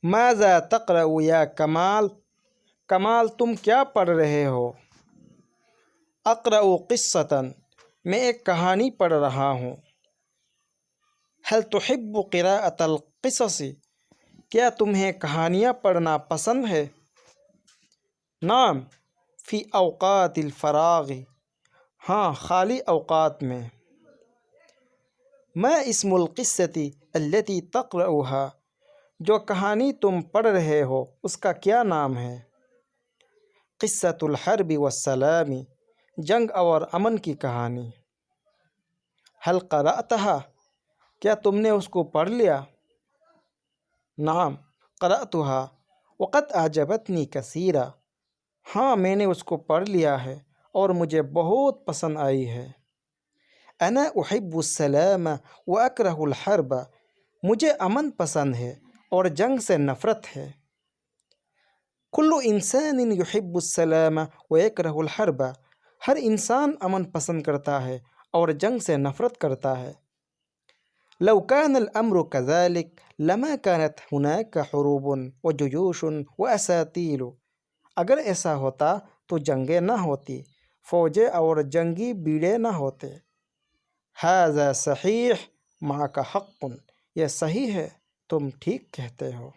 ماذا تقرأ یا کمال، کمال تم کیا پڑھ رہے ہو؟ اقرأ قصة، میں ایک کہانی پڑھ رہا ہوں۔ هل تحب قراءة القصص، کیا تمہیں کہانیاں پڑھنا پسند ہے؟ نعم فی اوقات الفراغ، ہاں خالی اوقات میں۔ ما اسم القصة التي تقرأها، جو کہانی تم پڑھ رہے ہو اس کا کیا نام ہے؟ قصة الحرب والسلام، جنگ اور امن کی کہانی۔ هل قرأتها، کیا تم نے اس کو پڑھ لیا؟ نعم قرأتها وقد أعجبتني كثيرا، ہاں میں نے اس کو پڑھ لیا ہے اور مجھے بہت پسند آئی ہے۔ أنا أحب السلام وأكره الحرب، مجھے امن پسند ہے اور جنگ سے نفرت ہے۔ كل إنسان يحب السلام ويكره الحرب، ہر انسان امن پسند کرتا ہے اور جنگ سے نفرت کرتا ہے۔ لو كان الأمر كذلك لما كانت هناك حروب وجيوش وأساطيل، اگر ایسا ہوتا تو جنگیں نہ ہوتی، فوجیں اور جنگی بیڑے نہ ہوتے۔ هذا صحیح، معك حق، یہ صحیح ہے، تم ٹھیک کہتے ہو۔